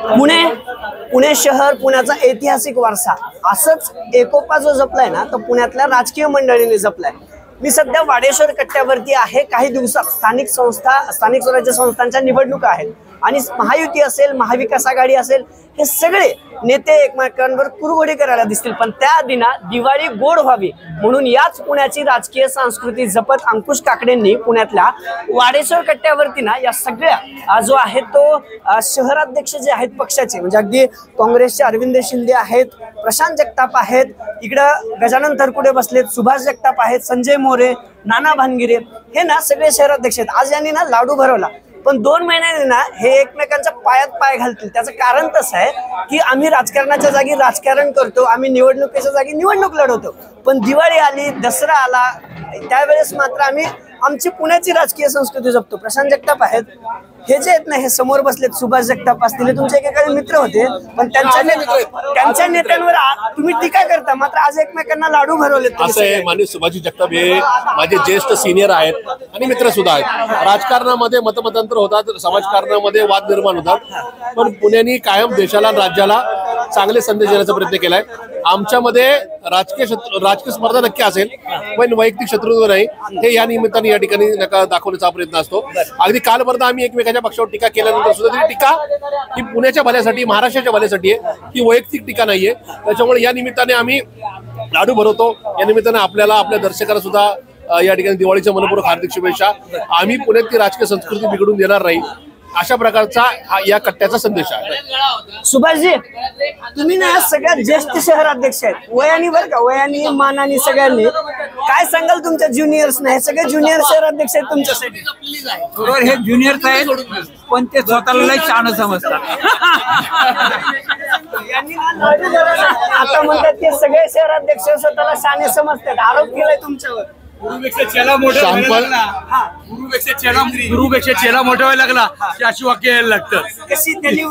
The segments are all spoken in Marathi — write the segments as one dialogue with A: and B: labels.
A: पुणे शहर, पुण्याचा ऐतिहासिक वारसा, असंच एकोपा जो जपलाय ना तो पुण्यातल्या राजकीय मंडळींनी जपलाय। मी सध्या वाडेश्वर कट्ट्यावरती आहे। काही दिवसात स्थानिक स्वराज्य संस्थांच्या निवडणुका आहेत आणि महायुती असेल, महाविकास आघाडी असेल, हे सगळे नेते एकमेकांवर कुरघोडी करायला दिसतील। पण त्याआधी ना दिवाळी गोड व्हावी म्हणून याच पुण्याची राजकीय संस्कृती जपत अंकुश काकडेंनी पुण्यातल्या वाडेश्वर कट्ट्यावरती ना या सगळ्या जो आहे तो शहराध्यक्ष जे आहेत पक्षाचे, म्हणजे अगदी काँग्रेसचे अरविंद शिंदे आहेत, प्रशांत जगताप आहेत, इकडं गजानन तरकुडे बसलेत, सुभाष जगताप आहेत, संजय मोरे, नाना भानगिरे, हे ना सगळे शहराध्यक्ष आहेत। आज यांनी ना लाडू भरवला, पण 2 महिन्यांनी ना हे एकमेकांच्या पायात पाय घालतील। त्याचं कारण तसं आहे की आम्ही राजकारणाच्या जागी राजकारण करतो, आम्ही निवडणुकीच्या जागी निवडणूक लढवतो, पण दिवाळी आली, दसरा आला, त्यावेळेस मात्र आम्ही आमची पुण्याची राजकीय संस्कृती जपतो। प्रशांत जगताप आहेत, हे जे आहेत ना हे समोर बसलेत, सुभाष जगताप असतील, हे तुमचे एकेकाळे मित्र होते, पण त्यांच्या नेत्यांवर तुम्ही टीका करता, मात्र आज एकमेकांना लाडू भरवलेत।
B: असं आहे, माननीय सुभाष जगताप हे माझे ज्येष्ठ सिनियर आहेत आणि मित्र सुद्धा आहेत। राजकारणामध्ये मतमतांतर होतात, समाजकारणामध्ये वाद निर्माण होतात, पण पुण्याने कायम देशाला, राज्याला चांगले संदेश देण्याचा प्रयत्न केलाय। आमच्यामध्ये राजकीय स्पर्धा नक्की असेल, पण वैयक्तिक शत्रुत्व नाही, हे या निमित्ताने या ठिकाणी दाखवण्याचा प्रयत्न असतो। अगदी कालपर्यंत आम्ही एकमेकांच्या पक्षावर टीका केल्यानंतर सुद्धा ती टीका ही पुण्याच्या भल्यासाठी, महाराष्ट्राच्या भल्यासाठी आहे, ही वैयक्तिक टीका नाहीये। त्याच्यामुळे या निमित्ताने आम्ही लाडू भरवतो। या निमित्ताने आपल्याला, आपल्या दर्शकांना सुद्धा या ठिकाणी दिवाळीच्या मनपूर्वक हार्दिक शुभेच्छा। आम्ही पुण्यातली राजकीय संस्कृती बिघडून देणार नाही, अशा प्रकारचा या कट्ट्याचा संदेश आहे।
A: सुभाषजी, तुम्ही ना सगळ्यात ज्येष्ठ शहराध्यक्ष आहेत, वयानी बरं का, वयानी, मानानी, सगळ्यांनी, काय सांगाल तुमच्या ज्युनियर्स नाही? सगळे ज्युनियर शहराध्यक्ष आहेत तुमच्यासाठी।
C: बरोबर, हे ज्युनियर्स आहेत, पण ते स्वतःला लई शहाणं समजतात।
A: आता म्हणतात ते सगळे शहराध्यक्ष स्वतःला शहाणे समजतात, आरोप केलाय तुमच्यावर।
D: गुरुपेक्षा चेला मोठा व्हायला लागला की अशी वाक्य यायला लागतं।
A: कशी
D: त्यांनी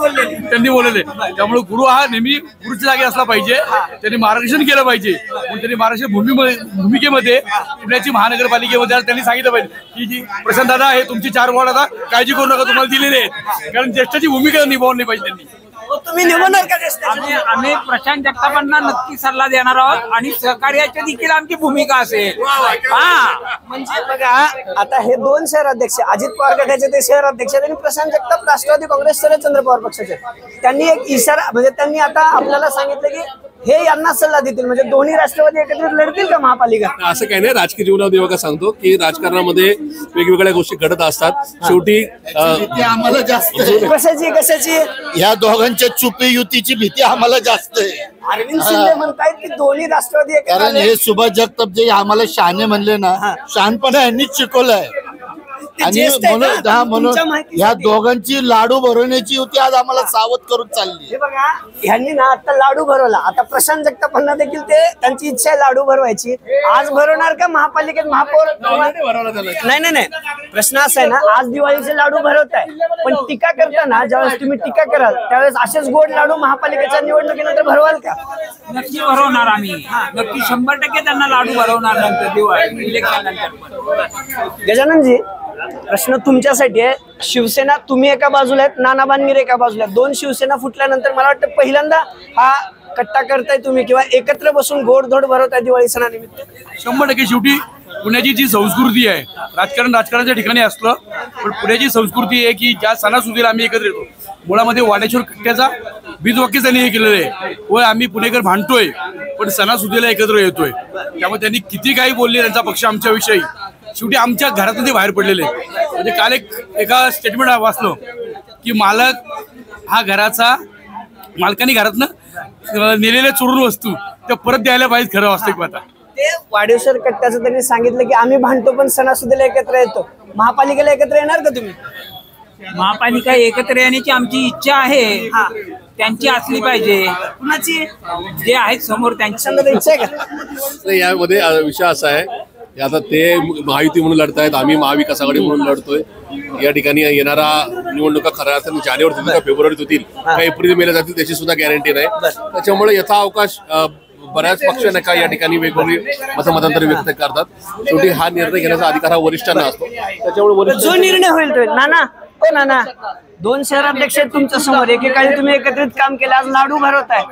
D: बोललेले, त्यामुळे गुरु हा नेहमी गुरुच्या जागी असला पाहिजे, त्यांनी मार्गदर्शन केलं पाहिजे। म्हणून त्यांनी महाराष्ट्र भूमिकेमध्ये पुण्याची महानगरपालिकेमध्ये त्यांनी सांगितलं पाहिजे की जी प्रशांत दादा हे तुमची 4 वॉर्ड आता काळजी करू नका, तुम्हाला दिलेले आहेत, कारण ज्येष्ठाची भूमिका निभावली पाहिजे त्यांनी।
A: तुम्ही निवडणार का?
C: आम्ही प्रशांत जगतापांना नक्की सल्ला देणार आहोत आणि सहकार्याची देखील आमची भूमिका असेल।
A: म्हणजे बघा, आता हे 2 शहराध्यक्ष, अजित पवार गटाचे ते शहराध्यक्ष आणि प्रशांत जगताप राष्ट्रवादी काँग्रेस शरदचंद्र पवार पक्षाचे, त्यांनी एक इशारा, म्हणजे त्यांनी आता आपल्याला सांगितलं की हे यांना सल्ला देतील, म्हणजे दोन्ही राष्ट्रवादी एकत्रित लढतील का महापालिका?
B: असं काही नाही, राजकीय जीवनामध्ये बघा सांगतो की राजकारणामध्ये वेगवेगळ्या गोष्टी घडत असतात। शेवटी
E: आम्हाला जास्त
A: कशाची
E: या दोघांच्या चुपी युतीची भीती आम्हाला जास्त आहे।
A: अरविंद शिंदे म्हणतायत की दोन्ही राष्ट्रवादी
E: कारण हे सुभाष जगताप जे आम्हाला शहाणे म्हणले ना, शहाणपणा यांनीच शिकवलंय, आणि म्हणून ह्या दोघांची लाडू भरवण्याची युती आज आम्हाला सावध करून चालली।
A: हे बघा, ह्यांनी ना आता लाडू भरवला, आता प्रशांत जगतापांना देखील त्यांची इच्छा आहे लाडू भरवायची। आज भरवणार का महापालिकेत महापौर? नाही, प्रश्न असा आहे ना, आज दिवाळीचे लाडू भरवताय, पण टीका करताना ज्यावेळेस तुम्ही टीका कराल त्यावेळेस असेच गोड लाडू महापालिकेच्या निवडणुकीनंतर भरवाल का?
C: नक्की भरवणार आम्ही, नक्की 100% त्यांना लाडू भरवणार नंतर दिवाळी इलेक्शन नंतर।
A: गजाननजी, प्रश्न तुमच्यासाठी आहे। शिवसेना तुम्ही एका बाजूला आहेत, नाना भानगिरे एका बाजूला आहेत, 2 शिवसेना फुटल्यानंतर मला वाटतं पहिल्यांदा हा कट्टा करताय तुम्ही, किंवा एकत्र बसून गोडधोड भरवताय दिवाळी सणानिमित्त।
D: 100% शेवटी पुण्याची जी संस्कृती आहे, राजकारणाच्या ठिकाणी असलं, पण पुण्याची संस्कृती आहे की ज्या सणासुदीला आम्ही एकत्र येतो। मुळामध्ये वाडेश्वर कट्ट्याचा बीजवाक्य त्यांनी हे केलेलं आहे, व आम्ही पुणेकर भांडतोय पण सणासुदीला एकत्र येतोय। त्यामुळे त्यांनी किती काही बोलले त्यांचा पक्ष आमच्याविषयी, शेवटी आमच्या घरातून ते बाहेर पडलेले। म्हणजे काल एका स्टेटमेंट वाचलो की मालकाने घरातनं नेलेल्या चोरून वस्तू त्या परत द्यायला पाहिजे, खरं वास्तविक आता
A: ते वाडेश्वर कट्ट्याचं त्यांनी सांगितलं की आम्ही भांडतो पण सणासुदीला एकत्र येतो। महापालिकेला एकत्र येणार का तुम्ही?
C: महापालिका एकत्र येण्याची आमची इच्छा आहे, त्यांची असली पाहिजे।
A: कुणाची?
C: जे आहेत समोर त्यांची
A: इच्छा आहे का?
B: यामध्ये विषय असा आहे, आता ते महायुती म्हणून लढतायत, आम्ही महाविकास आघाडी म्हणून लढतोय। या ठिकाणी येणारा निवडणुका खऱ्या अर्थाने जानेवारीत होतील का फेब्रुवारीत होतील का एप्रिल मेला जातील त्याची सुद्धा गॅरंटी नाही। त्याच्यामुळे यथा अवकाश बऱ्याच पक्षांना का या ठिकाणी वेगवेगळी मतमतांतर व्यक्त करतात। शेवटी हा निर्णय घेण्याचा अधिकार हा वरिष्ठांना असतो, त्याच्यामुळे
A: जो निर्णय होईल तो नाना दोन शहराध्यक्ष आहेत तुमच्या समोर, एकेकाळी तुम्ही एकत्रित काम केलं, आज लाडू भरवताय.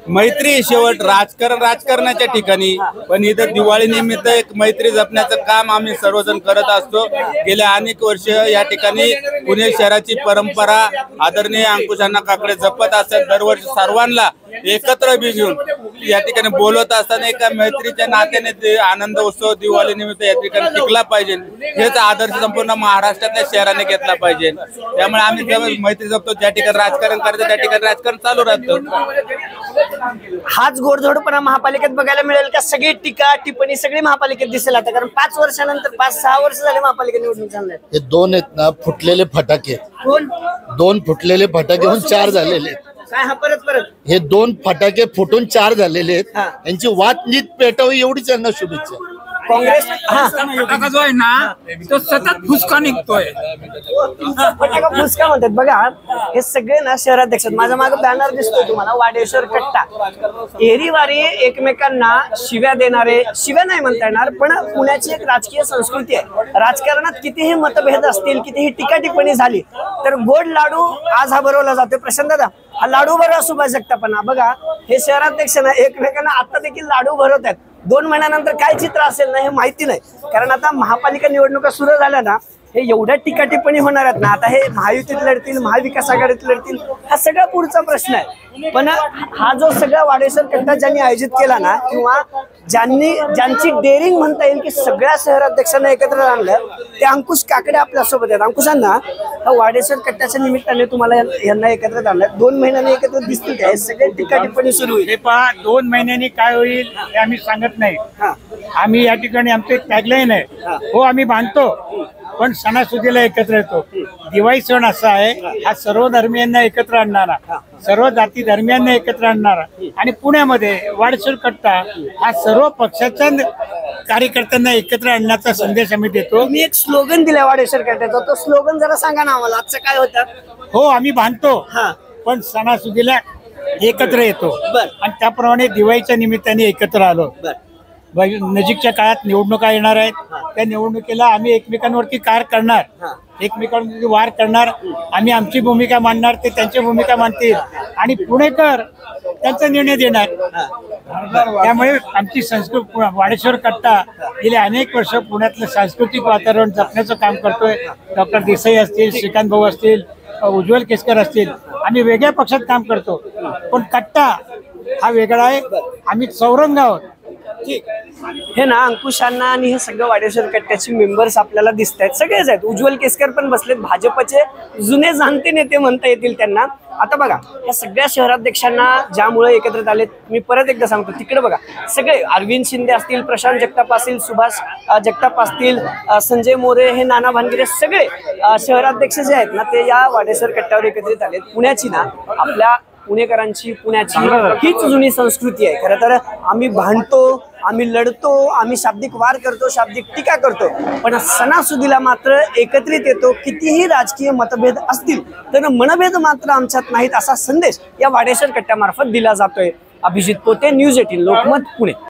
F: मैत्री शेवट राजकारणाच्या ठिकाणी, पण इथं दिवाळी निमित्त एक मैत्री जपण्याचं काम आम्ही सर्वजण करत असतो. गेल्या अनेक वर्ष या ठिकाणी पुणे शहराची परंपरा आदरणीय अंकुशांना काकडे जपत असतात. दरवर्षी सर्वांना एकत्र घेऊन या ठिकाणी बोलवत असताना एका मैत्रीच्या नात्याने ते आनंद उत्सव दिवाळी निमित्त या ठिकाणी टिकला पाहिजे, हेच आदर्श संपूर्ण महाराष्ट्रातल्या शहराने घेतला पाहिजे. त्यामुळे आम्ही मैत्री जपतो. ज्या ठिकाणी राजकारण करतो त्या ठिकाणी राजकारण चालू राहतं.
A: हाच गोडधोडपणा महापालिकेत बघायला मिळेल का? सगळी टीका टिप्पणी सगळी महापालिकेत दिसेल आता, कारण 5 वर्षानंतर 5-6 वर्ष झाले महापालिका निवडणूक चालणार.
E: हे दोन आहेत ना फुटलेले फटाके, दोन फुटलेले फटाके होऊन 4 झालेले आहेत.
A: काय हा परत
E: हे 2 फटाके फुटून 4 झालेले आहेत. यांची वाट नीट पेटावी एवढीच त्यांना शुभेच्छा.
A: काँग्रेस
C: फटाका जो आहे ना तो सतत फुसका निघतोय.
A: फटाका फुसका म्हणतात बघा. हे सगळे ना शहराध्यक्ष, माझ्या मागे बॅनर दिसतोय तुम्हाला, वाडेश्वर कट्टा. एरीवारी एकमेकांना शिव्या देणारे, शिव्या नाही म्हणता येणार, पण पुण्याची एक राजकीय संस्कृती आहे. राजकारणात कितीही मतभेद असतील, कितीही टीका टिप्पणी झाली तर गोड लाडू आज हा भरवला जातोय. प्रशांत दादा, हा लाडू भरवा सुभाष जगतापांना. बघा हे शहराध्यक्ष ना एकमेकांना आता देखील लाडू भरवत आहेत. 2 महिन्यानंतर काय चित्र असेल ना हे माहिती नाही, कारण आता महापालिका निवडणुका सुरू झाल्या ना, हे एवढ्या टीका टिप्पणी होणार आहेत ना. आता हे महायुतीत लढतील, महाविकास आघाडीत लढतील, हा सगळा पुढचा प्रश्न आहे. पण हा जो सगळा वाडेश्वर कट्टा ज्यांनी आयोजित केला ना, किंवा ज्यांची डेअरिंग म्हणता येईल की सगळ्या शहराध्यक्षांना एकत्र आणलं, ते अंकुश काकडे आपल्यासोबत आहेत. अंकुशांना हा वाडेश्वर कट्ट्याच्या निमित्ताने तुम्हाला यांना एकत्र आणलं, 2 महिन्यांनी एकत्र दिसतील काय? सगळे टीका टिप्पणी सुरू होईल.
G: 2 महिन्यांनी काय होईल हे आम्ही सांगत नाही. आम्ही या ठिकाणी आमचे टॅगलाईन आहे, हो आम्ही बांधतो पण सणासुदीला एकत्र येतो. दिवाळी सण असा आहे, हा सर्व धर्मियांना एकत्र आणणारा, सर्व जाती धर्मियांना एकत्र आणणारा, आणि पुण्यामध्ये वाडेश्वर कट्टा हा सर्व पक्षाच्या कार्यकर्त्यांना एकत्र आणण्याचा संदेश आम्ही देतो.
A: तुम्ही एक स्लोगन दिलाय वाडेश्वर कट्ट्याचा, तो स्लोगन जरा सांगा ना आम्हाला. आजचं काय होतं?
G: हो आम्ही बांधतो पण सणासुदीला एकत्र येतो, आणि त्याप्रमाणे दिवाळीच्या निमित्ताने एकत्र आलो. नजीकच्या काळात निवडणुका येणार आहेत, त्या निवडणुकीला आम्ही एकमेकांवरती कार करणार, एकमेकांवरती वार करणार. आम्ही आमची भूमिका मांडणार, ते त्यांची भूमिका मांडतील, आणि पुणेकर त्यांचा निर्णय देणार. त्यामुळे आमची संस्कृती वाडेश्वर कट्टा गेले अनेक वर्ष पुण्यातलं सांस्कृतिक वातावरण जपण्याचं काम करतोय. डॉक्टर देसाई असतील, श्रीकांत भाऊ असतील, उज्ज्वल केसकर असतील, आम्ही वेगळ्या पक्षात काम करतो, पण कट्टा हा वेगळा आहे. आम्ही चौरंग आहोत.
A: हे ना अंकुशांना आणि हे सगळं वाडेश्वर कट्ट्याचे मेंबर्स आपल्याला दिसत आहेत, सगळेच आहेत. उज्ज्वल केसकर पण बसलेत, भाजपचे जुने जाणते नेते म्हणता येतील त्यांना. आता बघा या सगळ्या शहराध्यक्षांना ज्यामुळे एकत्रित आलेत, मी परत एकदा सांगतो, तिकडे बघा सगळे अरविंद शिंदे असतील, प्रशांत जगताप असतील, सुभाष जगताप असतील, संजय मोरे, हे नाना भानगिरे, सगळे शहराध्यक्ष जे आहेत ना ते या वाडेश्वर कट्ट्यावर एकत्रित आलेत. पुण्याची ना आपल्या पुणेकरांची, पुण्याची हीच जुनी संस्कृती आहे. खरं तर आम्ही भांडतो, आम्ही लढतो, आम्ही शाब्दिक वार करतो, शाब्दिक टीका करतो, पण सणासुदीला मात्र एकत्रित येतो. कितीही राजकीय मतभेद असतील तर मनभेद मात्र आमच्यात नाहीत, असा संदेश या वाडेश्वर कट्ट्यामार्फत दिला जातोय. अभिजित पोते, न्यूज 18 लोकमत, पुणे.